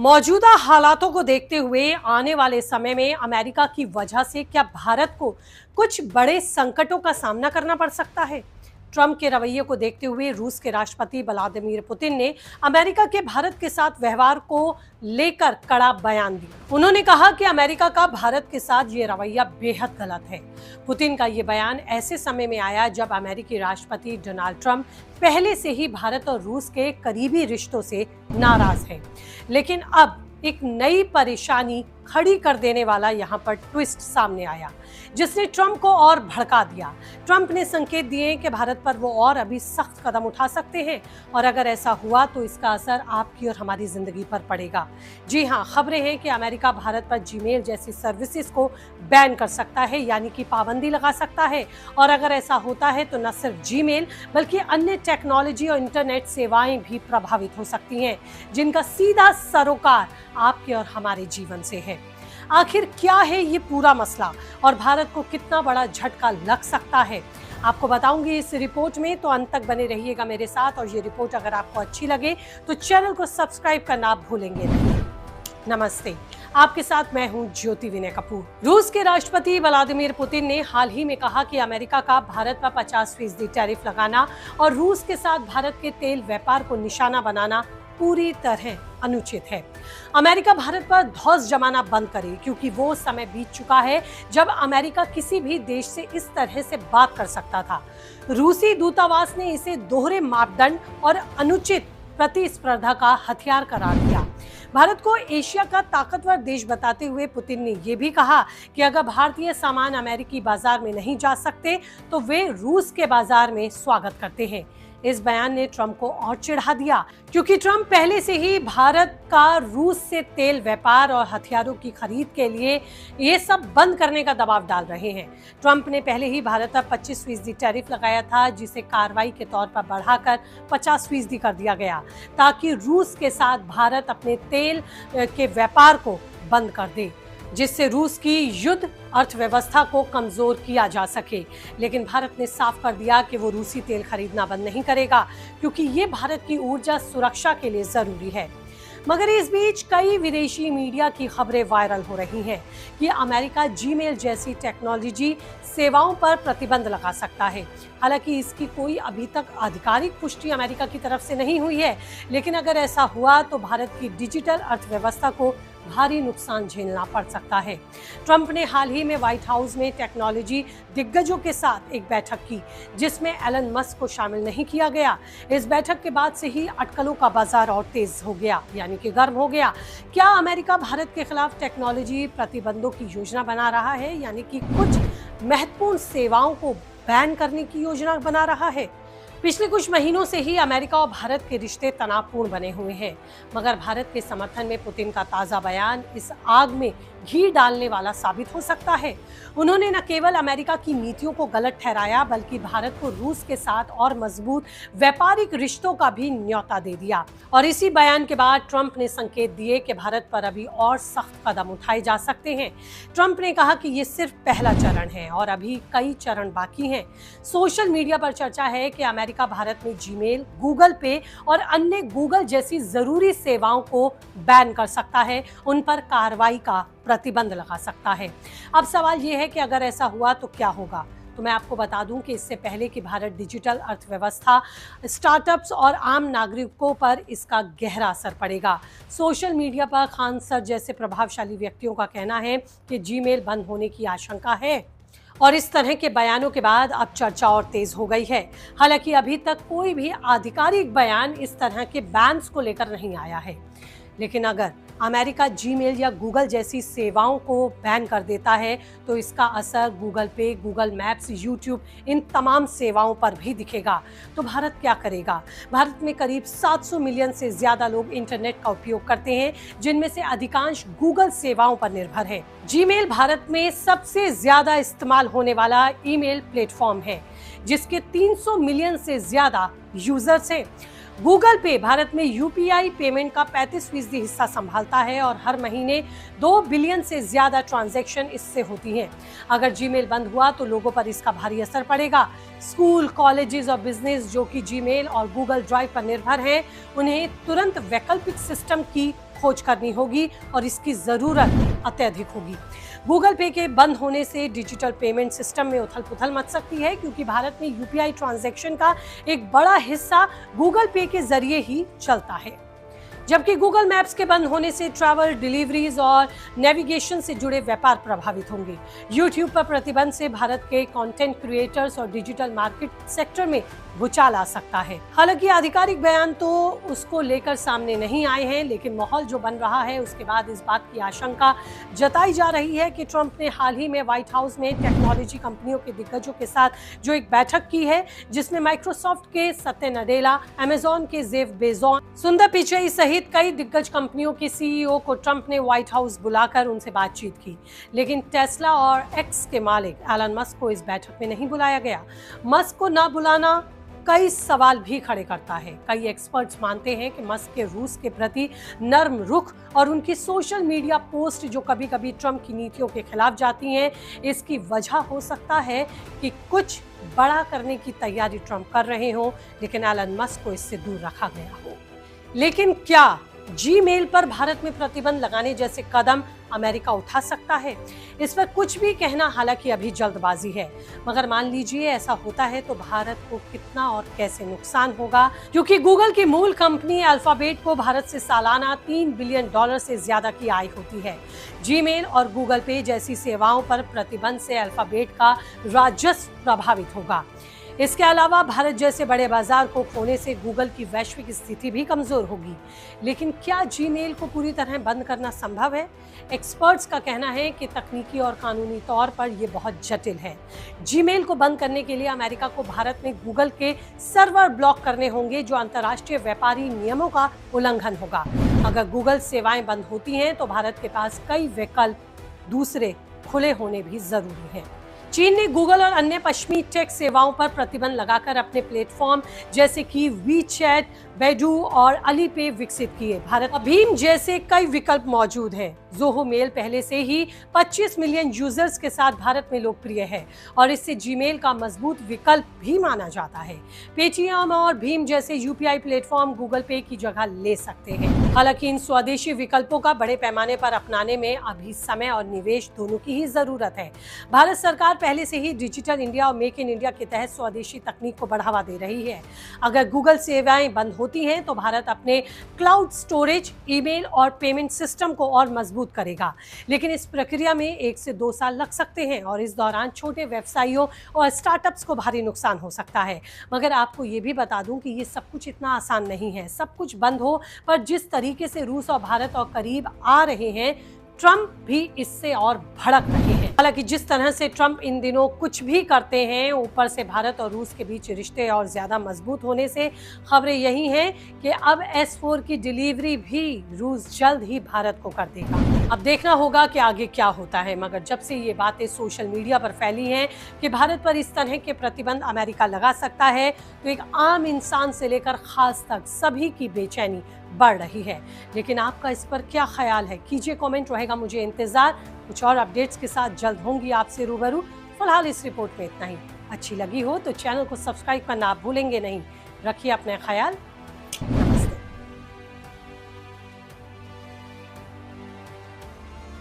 मौजूदा हालातों को देखते हुए आने वाले समय में अमेरिका की वजह से क्या भारत को कुछ बड़े संकटों का सामना करना पड़ सकता है? ट्रंप के रवैये को देखते हुए रूस के राष्ट्रपति व्लादिमीर पुतिन ने अमेरिका के भारत के साथ व्यवहार को लेकर कड़ा बयान दिया। उन्होंने कहा कि अमेरिका का भारत के साथ ये रवैया बेहद गलत है। पुतिन का ये बयान ऐसे समय में आया जब अमेरिकी राष्ट्रपति डोनाल्ड ट्रंप पहले से ही भारत और रूस के करीबी रिश्तों से नाराज हैं। लेकिन अब एक नई परेशानी खड़ी कर देने वाला यहां पर ट्विस्ट सामने आया, जिसने ट्रंप को और भड़का दिया। ट्रंप ने संकेत दिए कि भारत पर वो और अभी सख्त कदम उठा सकते हैं और अगर ऐसा हुआ तो इसका असर आपकी और हमारी जिंदगी पर पड़ेगा। जी हां, खबरें हैं कि अमेरिका भारत पर जीमेल जैसी सर्विसेज को बैन कर सकता है, यानी कि पाबंदी लगा सकता है। और अगर ऐसा होता है तो न सिर्फ जीमेल बल्कि अन्य टेक्नोलॉजी और इंटरनेट सेवाएं भी प्रभावित हो सकती हैं, जिनका सीधा सरोकार आपके और हमारे जीवन से है। आखिर क्या है ये पूरा मसला और भारत को कितना बड़ा झटका लग सकता है, आपको बताऊंगी इस रिपोर्ट में, तो अंत तक बने रहिएगा मेरे साथ। और ये रिपोर्ट अगर आपको अच्छी लगे तो चैनल को सब्सक्राइब करना आप भूलेंगे नहीं। नमस्ते, आपके साथ मैं हूं ज्योति विनय कपूर। रूस के राष्ट्रपति व्लादिमीर पुतिन ने हाल ही में कहा कि अमेरिका का भारत पर 50% टैरिफ लगाना और रूस के साथ भारत के तेल व्यापार को निशाना बनाना पूरी तरह अनुचित है। अमेरिका भारत पर धौंस जमाना बंद करे, क्योंकि वो समय बीत चुका है जब अमेरिका किसी भी देश से इस तरह से बात कर सकता था। रूसी दूतावास ने इसे दोहरे मापदंड और अनुचित प्रतिस्पर्धा का हथियार करार दिया। भारत को एशिया का ताकतवर देश बताते हुए पुतिन ने यह भी कहा कि अगर भारतीय सामान अमेरिकी बाजार में नहीं जा सकते तो वे रूस के बाजार में स्वागत करते हैं। इस बयान ने ट्रंप को और चिढ़ा दिया, क्योंकि ट्रंप पहले से ही भारत का रूस से तेल व्यापार और हथियारों की खरीद के लिए ये सब बंद करने का दबाव डाल रहे हैं। ट्रंप ने पहले ही भारत पर 25% टैरिफ लगाया था, जिसे कार्रवाई के तौर पर बढ़ाकर 50% कर दिया गया, ताकि रूस के साथ भारत अपने तेल के व्यापार को बंद कर दे, जिससे रूस की युद्ध अर्थव्यवस्था को कमजोर किया जा सके। लेकिन भारत ने साफ कर दिया कि वो रूसी तेल खरीदना बंद नहीं करेगा, क्योंकि ये भारत की ऊर्जा सुरक्षा के लिए जरूरी है। मगर इस बीच कई विदेशी मीडिया की खबरें वायरल हो रही हैं कि अमेरिका जीमेल जैसी टेक्नोलॉजी सेवाओं पर प्रतिबंध लगा सकता है। हालांकि इसकी कोई अभी तक आधिकारिक पुष्टि अमेरिका की तरफ से नहीं हुई है, लेकिन अगर ऐसा हुआ तो भारत की डिजिटल अर्थव्यवस्था को भारी नुकसान झेलना पड़ सकता है। ट्रंप ने हाल ही में व्हाइट हाउस में टेक्नोलॉजी दिग्गजों के साथ एक बैठक की, जिसमें एलन मस्क को शामिल नहीं किया गया। इस बैठक के बाद से ही अटकलों का बाजार और तेज हो गया, यानी कि गर्म हो गया। क्या अमेरिका भारत के खिलाफ टेक्नोलॉजी प्रतिबंधों की योजना बना रहा है, यानी कि कुछ महत्वपूर्ण सेवाओं को बैन करने की योजना बना रहा है? पिछले कुछ महीनों से ही अमेरिका और भारत के रिश्ते तनावपूर्ण बने हुए हैं, मगर भारत के समर्थन में पुतिन का ताजा बयान इस आग में घी डालने वाला साबित हो सकता है। उन्होंने न केवल अमेरिका की नीतियों को गलत ठहराया, बल्कि भारत को रूस के साथ और मजबूत व्यापारिक रिश्तों का भी न्योता दे दिया। और इसी बयान के बाद ट्रंप ने संकेत दिए कि भारत पर अभी और सख्त कदम उठाए जा सकते हैं। ट्रंप ने कहा कि ये सिर्फ पहला चरण है और अभी कई चरण बाकी हैं। सोशल मीडिया पर चर्चा है कि अमेरिका भारत में जीमेल, गूगल पे और अन्य गूगल जैसी जरूरी सेवाओं को बैन कर सकता है, उन पर कार्रवाई का प्रतिबंध लगा सकता है। अब सवाल यह है कि अगर ऐसा हुआ तो क्या होगा? तो मैं आपको बता दूं कि इससे पहले कि भारत डिजिटल अर्थव्यवस्था, स्टार्टअप्स और आम नागरिकों पर इसका गहरा असर पड़ेगा। सोशल मीडिया पर खान सर जैसे प्रभावशाली व्यक्तियों का कहना है कि जीमेल बंद होने की आशंका है, और इस तरह के बयानों के बाद अब चर्चा और तेज हो गई है। हालांकि अभी तक कोई भी आधिकारिक बयान इस तरह के बैन्स को लेकर नहीं आया है, लेकिन अगर अमेरिका जीमेल या गूगल जैसी सेवाओं को बैन कर देता है तो इसका असर गूगल पे, गूगल मैप्स, यूट्यूब, इन तमाम सेवाओं पर भी दिखेगा। तो भारत क्या करेगा? भारत में करीब 700 मिलियन से ज्यादा लोग इंटरनेट का उपयोग करते हैं, जिनमें से अधिकांश गूगल सेवाओं पर निर्भर है। जीमेल भारत में सबसे ज्यादा इस्तेमाल होने वाला ईमेल प्लेटफॉर्म है, जिसके 300 मिलियन से ज्यादा यूजर्स हैं। गूगल पे भारत में यूपीआई पेमेंट का 35% हिस्सा संभालता है और हर महीने 2 बिलियन से ज्यादा ट्रांजैक्शन इससे होती हैं। अगर जीमेल बंद हुआ तो लोगों पर इसका भारी असर पड़ेगा। स्कूल, कॉलेजेस और बिजनेस जो कि जीमेल और गूगल ड्राइव पर निर्भर हैं, उन्हें तुरंत वैकल्पिक सिस्टम की खोज करनी होगी और इसकी जरूरत अत्यधिक होगी। गूगल पे के बंद होने से डिजिटल पेमेंट सिस्टम में उथल-पुथल मच सकती है, क्योंकि भारत में यूपीआई ट्रांजैक्शन का एक बड़ा हिस्सा गूगल पे के जरिए ही चलता है। जबकि गूगल मैप्स के बंद होने से ट्रैवल, डिलीवरीज और नेविगेशन से जुड़े व्यापार प्रभावित होंगे। यूट्यूब पर प्रतिबंध से भारत के कंटेंट क्रिएटर्स और डिजिटल मार्केट सेक्टर में भूचाल आ सकता है। हालांकि आधिकारिक बयान तो उसको लेकर सामने नहीं आए हैं, लेकिन माहौल जो बन रहा है उसके बाद इस बात की आशंका जताई जा रही है कि ट्रंप ने हाल ही में व्हाइट हाउस में टेक्नोलॉजी कंपनियों के दिग्गजों के साथ जो एक बैठक की है, जिसमें माइक्रोसॉफ्ट के सत्य नडेला, अमेजॉन के जेफ बेजोस, सुंदर पिचई सहित कई दिग्गज कंपनियों के सीईओ को ट्रंप ने व्हाइट हाउस बुलाकर उनसे बातचीत की। लेकिन टेस्ला और एक्स के मालिक एलन मस्क को इस बैठक में नहीं बुलाया गया। मस्क को न बुलाना कई सवाल भी खड़े करता है। कई एक्सपर्ट्स मानते हैं कि मस्क के रूस के प्रति नर्म रुख और उनकी सोशल मीडिया पोस्ट जो कभी कभी ट्रंप की नीतियों के खिलाफ जाती हैं, इसकी वजह हो सकता है कि कुछ बड़ा करने की तैयारी ट्रंप कर रहे हों, लेकिन एलन मस्क को इससे दूर रखा गया हो। लेकिन क्या जीमेल पर भारत में प्रतिबंध लगाने जैसे कदम अमेरिका उठा सकता है? इस पर कुछ भी कहना हालांकि अभी जल्दबाजी है, मगर मान लीजिए ऐसा होता है तो भारत को कितना और कैसे नुकसान होगा, क्योंकि गूगल की मूल कंपनी अल्फाबेट को भारत से सालाना $3 बिलियन से ज्यादा की आय होती है। जीमेल और गूगल पे जैसी सेवाओं पर प्रतिबंध से अल्फाबेट का राजस्व प्रभावित होगा। इसके अलावा भारत जैसे बड़े बाजार को खोने से गूगल की वैश्विक स्थिति भी कमजोर होगी। लेकिन क्या जीमेल को पूरी तरह बंद करना संभव है? एक्सपर्ट्स का कहना है कि तकनीकी और कानूनी तौर पर यह बहुत जटिल है। जीमेल को बंद करने के लिए अमेरिका को भारत में गूगल के सर्वर ब्लॉक करने होंगे, जो अंतर्राष्ट्रीय व्यापारी नियमों का उल्लंघन होगा। अगर गूगल सेवाएं बंद होती हैं तो भारत के पास कई विकल्प दूसरे खुले होने भी जरूरी हैं। चीन ने गूगल और अन्य पश्चिमी टेक सेवाओं पर प्रतिबंध लगाकर अपने प्लेटफॉर्म जैसे कि वीचैट, बैडू और अलीपे विकसित किए। भारत में भीम जैसे कई विकल्प मौजूद हैं। ज़ोहो मेल पहले से ही 25 मिलियन यूजर्स के साथ भारत में लोकप्रिय है और इससे जीमेल का मजबूत विकल्प भी माना जाता है। पेटीएम और भीम जैसे यूपीआई प्लेटफॉर्म गूगल पे की जगह ले सकते हैं। हालांकि इन स्वदेशी विकल्पों का बड़े पैमाने पर अपनाने में अभी समय और निवेश दोनों की ही जरूरत है। भारत सरकार पहले से ही डिजिटल इंडिया और मेक इन इंडिया के तहत स्वदेशी तकनीक को बढ़ावा दे रही है। अगर गूगल सेवाएं बंद होती हैं तो भारत अपने क्लाउड स्टोरेज, ईमेल और पेमेंट सिस्टम को और मजबूत करेगा। लेकिन इस प्रक्रिया में 1 से 2 साल लग सकते हैं और इस दौरान छोटे व्यवसायियों और स्टार्टअप्स को भारी नुकसान हो सकता है। मगर आपको ये भी बता दूं कि ये सब कुछ इतना आसान नहीं है। सब कुछ बंद हो, पर जिस तरीके से रूस और भारत और करीब आ रहे हैं, ट्रंप भी इससे और भड़क रहे हैं। हालांकि जिस तरह से ट्रंप इन दिनों कुछ भी करते हैं, ऊपर से भारत और रूस के बीच रिश्ते और ज्यादा मजबूत होने से खबरें यही हैं कि अब S4 की डिलीवरी भी रूस जल्द ही भारत को कर देगा। अब देखना होगा कि आगे क्या होता है। मगर जब से ये बातें सोशल मीडिया पर फैली हैं कि भारत पर इस तरह के प्रतिबंध अमेरिका लगा सकता है, तो एक आम इंसान से लेकर खास तक सभी की बेचैनी बढ़ रही है। लेकिन आपका इस पर क्या ख्याल है? कीजिए कमेंट, रहेगा मुझे इंतजार। कुछ और अपडेट्स के साथ जल्द होंगी आपसे रूबरू। फिलहाल इस रिपोर्ट में इतना ही। अच्छी लगी हो तो चैनल को सब्सक्राइब करना आप भूलेंगे नहीं। रखिए अपना ख्याल।